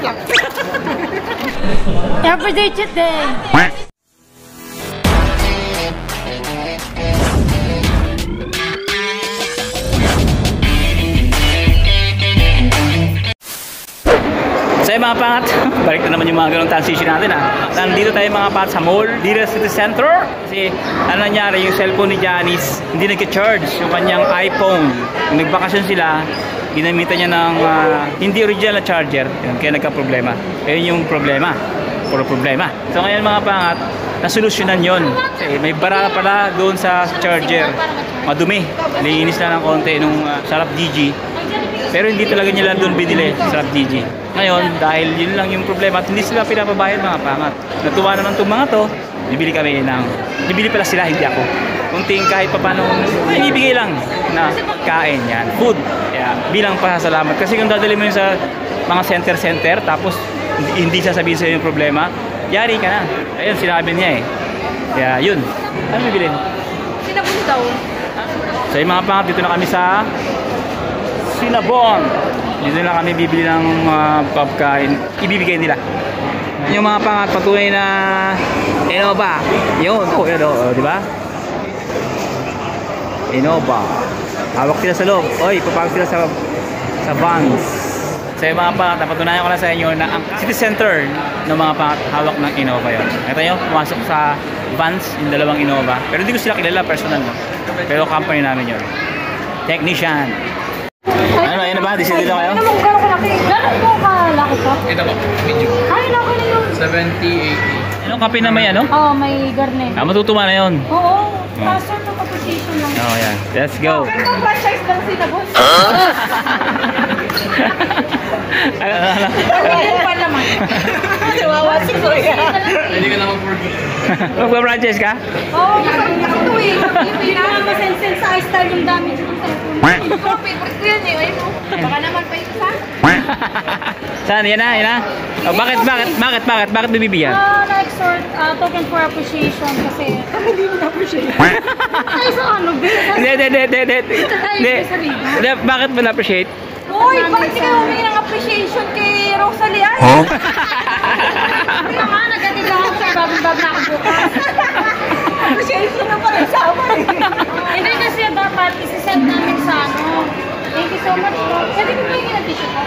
lang. Everyday cheat day. So mga pangat, balik na naman yung mga ganong transition natin ha. Nandito tayo mga pangat sa mall, dito sa City Center. Kasi ano nangyari, yung cellphone ni Janice hindi nag-charge yung kanyang iPhone. Nung nagbakasyon sila, ginamitan niya ng hindi original na charger. Yun, kaya nagka-problema. Ayun yung problema. Puro problema. So ngayon mga pangat, nasolusyonan yun. Kasi may bara pala doon sa charger. Madumi. Linis na ng konti nung Sarap Gigi. Pero hindi talaga nila doon binili sa Sarap Gigi. Ngayon, dahil yun lang yung problema at hindi sila pinapabayad mga pangat. Natuwa naman itong mga to, bibili pala sila, hindi ako. Kunting kahit pa paano, ibibigay lang na kain yan, food. Kaya, bilang pasasalamat. Kasi kung dadali mo yun sa mga center-center, tapos hindi sasabihin sa'yo yung problema, yari ka na. Ayun, sinabi niya eh. Kaya yun, ano bibilin? Sinabon daw. So yung mga pangat, dito na kami sa Sinabon. Dito na kami bibili ng pagkain, ibibigay nila. Yung mga pangat, patunay na Innova. Yun, di ba? Innova. Hawak sila sa loob. Oy, papawag sila sa Vans. So yung mga pangat, napatunayan ko na sa inyo na ang city center ng mga pangat, hawak ng Innova yun. Ito nyo, pumasok sa Vans, yung dalawang Innova. Pero hindi ko sila kilala, personal mo. Pero company namin yun. Technician. Ano ba? Dito kayo? Ano mong gano'n kalaki? Gano'n po kalaki po? Ito po, medyo. Ay, laki na yun. 70, 80. Anong kape na may ano? Oo, may garnet. Matutuwa na yun. Oo, faster to appreciation lang. Oh, yan. Let's go. Pero ang franchise lang Sinabon. Ano pa naman? Chihuahua si Kuya. Hindi ka na mag-forget. Magpa-franchise ka? Oo, masarap na ito eh. Yung pinaka-masensen sa style yung dami dito sa cellphone. Favorite ko yan eh. Ayun mo. Baka naman pa ito sa? Saan? Yan na, yan na. Oh, bakit bibigyan? Na-exhort token for appreciation kasi hindi mo na-appreciate. Ay, sa ano, Bill? Hindi. Bakit mo na-appreciate? Uy, bakit hindi kayo humingi ng appreciation kay Rosalie? Huh? Hindi naman, nagatid lang ako sa bagong-bag na ako bukas. Appreciation na pala sa amin. Hindi kasi dapat isi-send namin sa ano. Thank you so much, bro. Pwede ko kayo ng-tissue ko?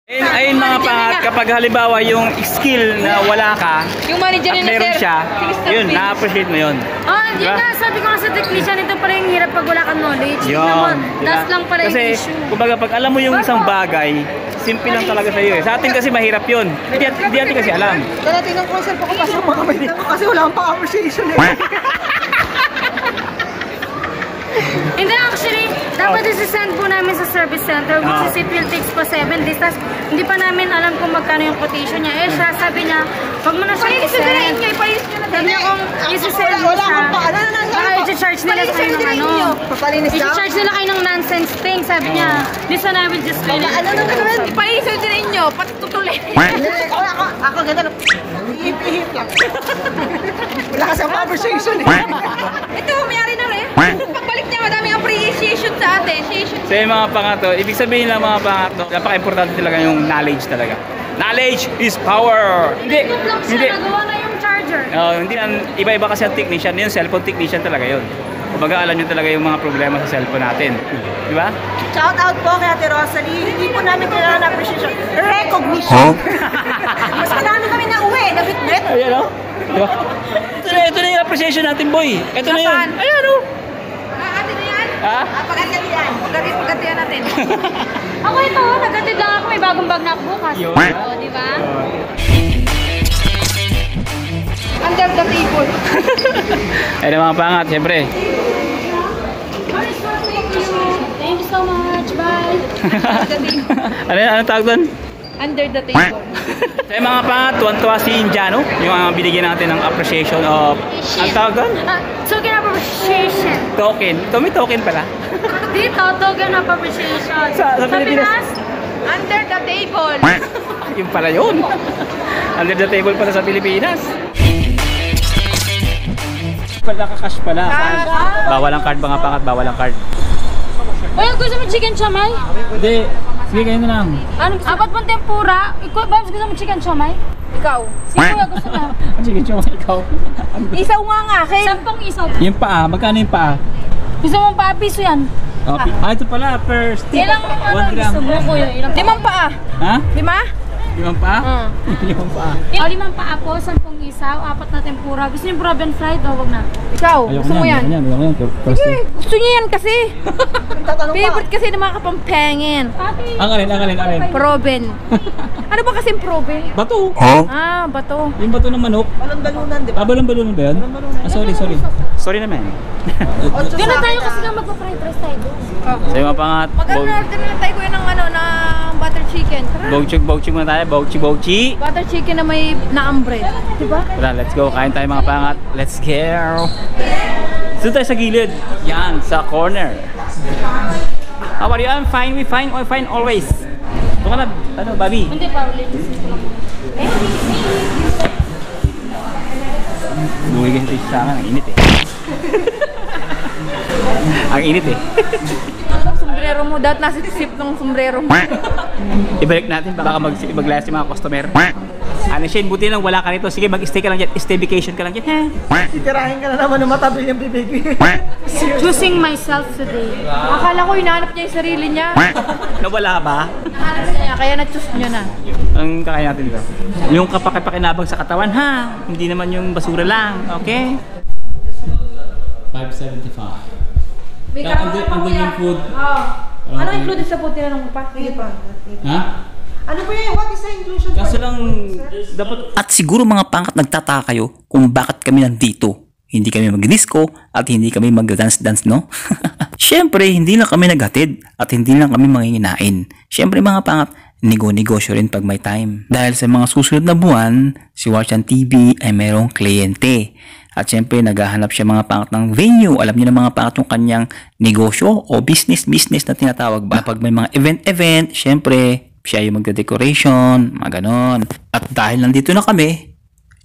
Ayun mga pangat, kapag halimbawa yung skill na wala ka, yung manager at meron siya, yun, na-appreciate mo yun. Ah, yun nga, sabi ko nga sa technician, ito pala yung hirap pag wala kang knowledge. Yun. Das lang pala yung kasi, issue. kumbaga, pag alam mo yung isang bagay, simple lang talaga sa iyo eh. Sa atin kasi mahirap yun. Hindi natin kasi alam. Dati ng consult ko kasi mga kasi wala akong pang-appreciation eh. Hindi, actually, dapat isi-send po namin sa service center, which is it will takes pa 7 days. Tapos, hindi pa namin alam kung magkano yung quotation niya. Eh, siya, sabi niya, wag mo na siya i-send. Sabi niya kung isi-send mo siya, baka i-charge nila kayo ng ano. I-charge nila kayo ng nonsense thing, sabi niya. This one I will just call it. Ano na naman? Ipalisod din ninyo, pati tutuloy. Ako gano'n. Ihip lang. Wala ka sa appreciation eh. Ito, mayari na rin. Pagbalik niya, madaming appreciation sa atin. So yung mga pangato, ibig sabihin lang mga pangato, napaka-importante talaga yung knowledge talaga. Knowledge is power! Hindi! Nagawa na yung charger. Hindi, iba-iba kasi ang technician, yung cellphone technician talaga yun. Kumbaga alam nyo talaga yung mga problema sa cellphone natin. Di ba? Shout out po kay Ate Rosalie. Hindi po namin kailangan na appreciation. Recognition. Mas kailangan kami na uwi. Nabit-bit. Ayan o. Diba? Ito na yung appreciation natin, boy. Ito na yun. Ayan o. Ate na yan? Ha? Pag-agatian. Pag-agatian natin. Ako ito, nag-atid lang ako. May bagong bag na ako bukas. Yun. Oo, di ba? Under the table. Ayan mga pangat, siyempre. Thank you so much. Bye. Ano tawag doon? Under the table. So yung mga pangat, tuwan-tuwa si Indiano, yung binigyan natin ng appreciation of, ang tawag doon? Token of appreciation. Token. Ito may token pala. Dito, token of appreciation. Sa Pilipinas? Under the table. Yung pala yun. Under the table pala sa Pilipinas. Pala kakash pala. Bawal ang card mga pangat, bawal ang card. Uy, gusto mo chicken chamay? Hindi. Sige, kayo na lang. Ano? Apat pong tempura. Ikaw, Babs, gusto mo chicken siomay? Ikaw. Si Kuya gusto na. Sige, chong ikaw. Isaw nga akin. 10 isaw. Yung paa, magkano yung paa? Gusto mong pa-piso yan? Ito pala, per stick. Ilang 1 gram. gusto mo, Kuya? Ilang Limang paa. Ha? 5? 5 paa? 5 paa. O, 5 paa po, 10 isaw, 4 na tempura. Gusto niyo Proven fried o wag na? Ikaw, Ayoko gusto mo yan? Ayoko yan. Per Sige, stick. gusto niya yan kasi. Favorite kasi ng mga kapampengin. Ang alin. Proven. Ano ba kasing proven? Bato. Ah, bato. Yung bato ng manok. Balon-balunan, di ba? Balon-balunan ba yun? Sorry. Sorry naman. Doon na tayo kasi nga magpa-fried rice tayo doon. Sa'yo mga pangat. Mag-order na tayo kuya ng ng butter chicken. Tara. Bogchig muna tayo. Bogchi. Butter chicken na may naam bread. Diba? Tara, let's go. Kain tayo mga pangat. Let's go. Doon tayo sa gilid. Yan, sa corner. How are you? I'm fine. We fine always. Ito ka na, Bobby? Hindi pa, ulit. Buhay kasi sa akin. Ang init eh. Ang init eh. Sombrero mo. Dapat nasa sip ng sombrero mo. Ibalik natin. Baka maglayas yung mga customer. Ano Shane, buti lang wala ka nito. Sige, mag-stay ka lang dyan. Stay vacation ka lang dyan. Titirahin ka na naman ng matabil yung bibig. Choosing myself today. Akala ko hinahanap niya yung sarili niya. Nawala ba? Hinahanap niya, kaya na-choose niya na. Ang kakain natin dito. Yung kapakipakinabang sa katawan ha. Hindi naman yung basura lang. Okay? 575. May Andun yung food. Ano included sa food? Tinanong mo pa? Sige pa. Ha? Ano ba yan? What is the inclusion? Kaso lang dapat... At siguro mga pangat nagtataka kayo kung bakit kami nandito. Hindi kami mag-disco at hindi kami mag-dance-dance, no? Siyempre, hindi lang kami naghatid at hindi lang kami manginginain. Siyempre mga pangat, negosyo rin pag may time. Dahil sa mga susunod na buwan, si Warchan TV ay mayroong kliyente. At siyempre, naghahanap siya mga pangat ng venue. Alam niyo na mga pangat yung kanyang negosyo o business na tinatawag ba. Pag may mga event, siyempre, siya yung magda-decoration, mga ganon. At dahil nandito na kami,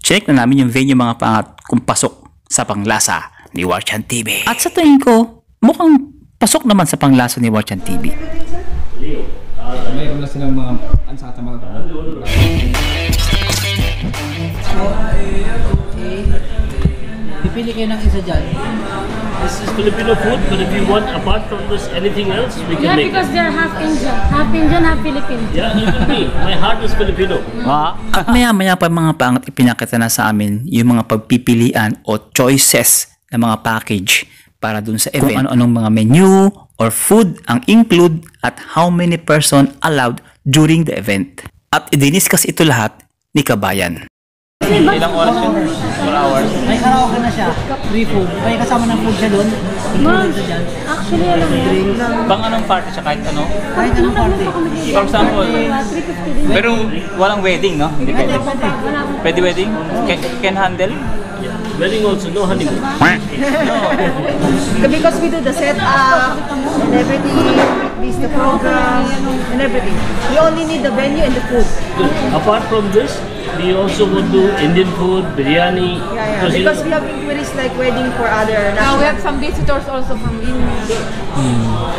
check na namin yung venue mga pangat kung pasok sa panglasa ni Warchan TV. At sa tingin ko, mukhang pasok naman sa panglasa ni Warchan TV. Mayroon na silang mga ansata mga pipili kayo ng isa dyan. This is Filipino food, but if you want apart from this anything else, we can Yeah, make because it. they're half Indian. Half Indian, half Filipino. Yeah, even me. My heart is Filipino. At maya-maya pa mga pangat ipinakita na sa amin yung mga pagpipilian o choices ng mga package para dun sa event. Kung ano-anong mga menu or food ang include at how many person allowed during the event. At i-discuss ito lahat ni Kabayan. Ilang oras yun? 4 hours? May karaoke na siya. Free food. May kasama ng food siya doon. Ma'am, actually, alam mo. Bang anong party siya kahit ano? Kahit anong party. For example, 350 din. pero walang wedding, no? Hindi pwede. Pwede wedding? Can handle? Wedding also, no honeymoon. Because we do the setup and everything, this the program and everything. We only need the venue and the food. Apart from this, we also would do Indian food, biryani. Yeah. you Because know, we have inquiries like wedding for other Now we have some visitors also from India.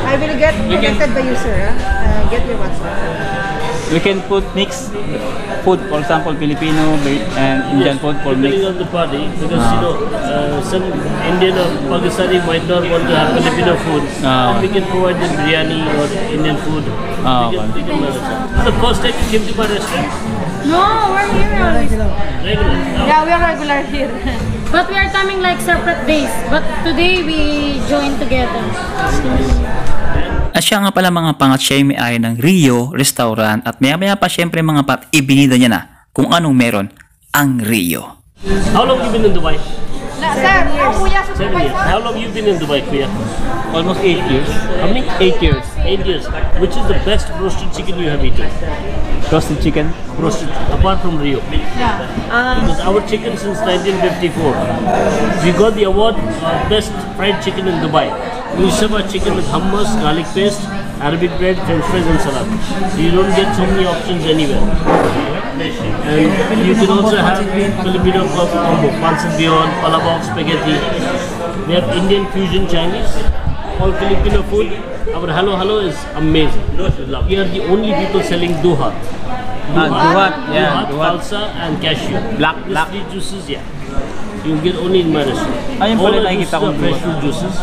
I will get connected by you, sir. Get your WhatsApp. We can put mix food, for example, Filipino and Indian food for depending mix. on the party, because you know, some Indian or Pakistani might not want to have Filipino food. And we can provide them biryani or Indian food. We can manage that. The first time you came to my restaurant, No, we're here always. regular. Yeah, we are regular here. But we are coming like separate days. But today we join together. At siya nga pala mga pangat, siya yung may-ari ng Rio Restaurant at maya-maya pa syempre mga pat, ibinida niya na kung anong meron ang Rio. How long you been in Dubai? Sir, ang kuya sa 7 years. How long you been in Dubai, Kuya? Almost 8 years. How many? 8 years. 8 years. Which is the best roasted chicken you have eaten? Roasted chicken. Roasted, apart from Rio. Because our chicken since 1954. We got the award best fried chicken in Dubai. We serve our chicken with hummus, garlic paste, Arabic bread, French fries and salad. So you don't get so many options anywhere. And you can also have Filipino combo, pancit bihon, palabok, spaghetti. We have Indian fusion Chinese, all Filipino food. Our Our halo halo is amazing. We are the only people selling Duhat. Duhat, yeah, Duhat. Falsa and cashew. Black. These three juices, yeah. You'll get only in my restaurant. Ayun All pala our nakikita juices kong are fresh fruit juices.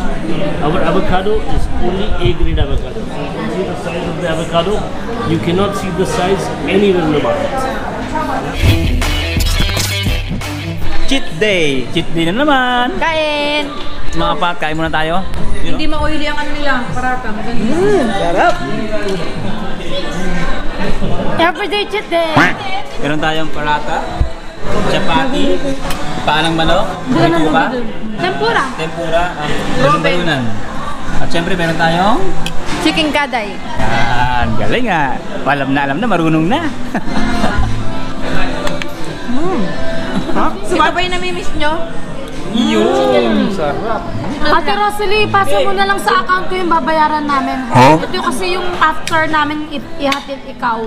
Our avocado is only A-grade avocado. So you can see the size of the avocado. You cannot see the size anywhere in the market. Cheat day! Cheat day na naman! Kain! Mga pat, kain muna tayo. Hindi ma-oily ang ano nila, parata. Sarap. Everyday cheat day. Meron tayong parata, chapati, paanang manok, bituka, Tempura. tempura, balunan. At syempre meron tayong Chicken kaday. yan, galing ah. Alam na, marunong na. Sino ba yung namimiss nyo? Yun! Sarap. Ate Rosalie, pasa mo na lang sa account ko yung babayaran namin. Ito kasi yung after namin ihatid ikaw.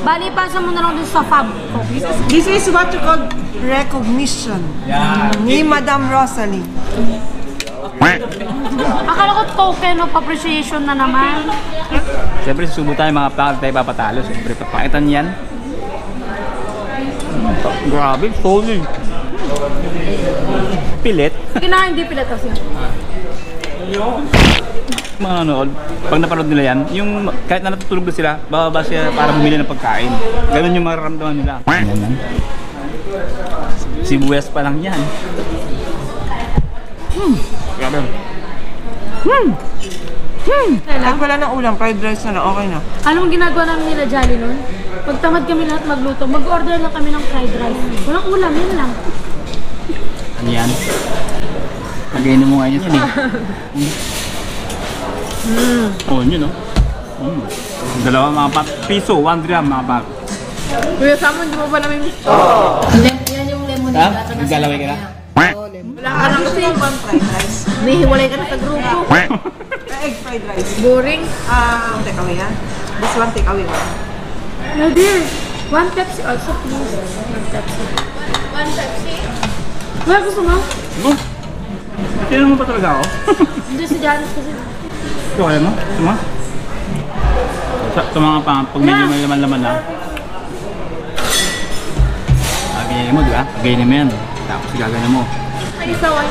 Bali, pasa mo na lang dun sa fab ko. This is what you call recognition. Yan. Ni Madam Rosalie. Akala ko token of appreciation na naman. Siyempre susubo tayo mga pangal tayo papatalo. Siyempre papakitan yan. Grabe, solid. Pilit. Kinain, hindi pilat kasi. Mga nanood, pag napanood nila yan, yung kahit na natutulog na sila, bababa sila para bumili ng pagkain. Ganun yung mararamdaman nila. Yan. Sibuyas pa lang yan. Grabe. Pag wala ng ulam, fried rice na lang, okay na. Anong ginagawa namin nila Jolly nun? Pag tamad kami lahat magluto, mag-order lang kami ng fried rice. Walang ulam, yun lang. Ano yan? Pag-inom mo ngayon yan eh. Oh, yun oh. Dalawa mga pat. Piso, 1 gram mga pat. Kuya Samo, hindi mo ba namimiss? Yan yung lemon. Ha? Naglalaway ka na? Wala ka lang kasi. Fried rice. May hiwalay ka na sa grupo. Egg fried rice. Boring. Take away yan. This one, take away one. No dear. 1 Pepsi also please. 1 Pepsi. 1 Pepsi? Wala gusto mo? Oh. Tinan mo pa talaga ako? Hindi si Janice kasi. Ito kaya mo? Ito mo? Sa mga pang pag medyo may laman-laman na. Ganyan mo, di ba? Ganyan mo yan. Tapos gaganyan mo. Ay, isawan.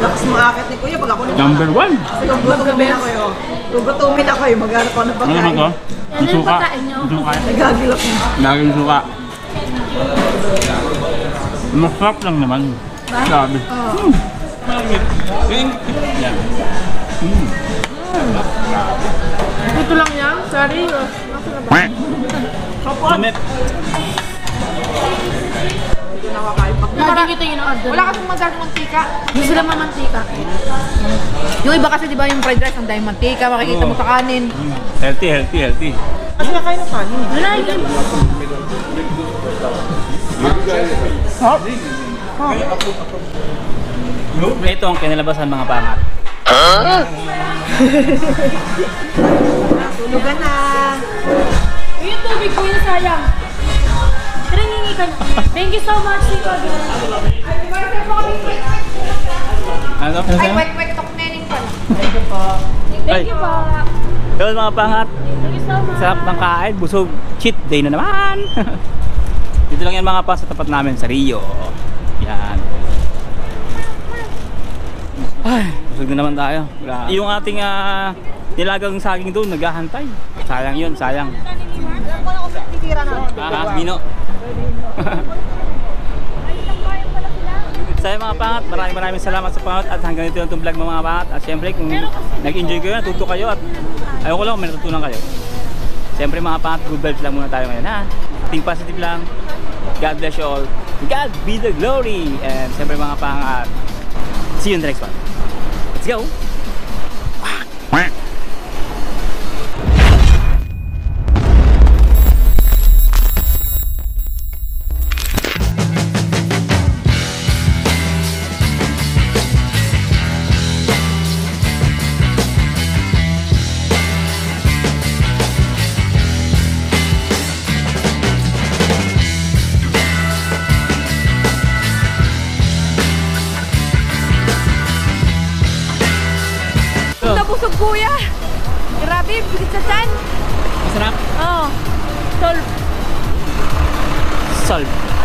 Lakas maakit ni Kuya pag ako nung Number 1! gugutumin ako yun. Gugutumin ako yun, mag-arap ako ng Ano naman pagkain. to? Yan Yung yung suka. pagkain nyo. Yung suka. Nagagilap mo. Laging suka. Masarap lang naman. Sabi. Yan. Ito lang yan. Sorry. Lamit. Lagi kita yung order. Wala kasing masyadong mantika. Hindi sila mamantika. Yung iba kasi di ba yung fried rice ang dahil mantika, makikita mo sa kanin. Healthy. Kasi nakain ng kanin. Wala yun. Ito ang kinalabasan mga pangat. Tulugan na. Yung tubig ko yun, sayang. Tara, ngingi ka na. Thank you so much, Tito. Ano? Ay, wait, tok nening pala. Thank you po. Yun mga pangat. Thank you so much. Sarap ng kain. Busog. Cheat day na naman. Dito lang yan mga pa sa tapat namin sa Rio. Yan. Ay, busog na naman tayo. Yung ating nilagang saging doon, naghahantay. Sayang yun, sayang. Bino. Sa mga pangat, maraming salamat sa pangat at hanggang dito yung vlog mga pangat. At syempre kung nag-enjoy kayo, natuto kayo at ayoko lang may natutunan kayo. Syempre mga pangat, good vibes lang muna tayo ngayon ha. Think positive lang. God bless you all. God be the glory. And syempre mga pangat, see you in the next one. Let's go! Solve. Solve.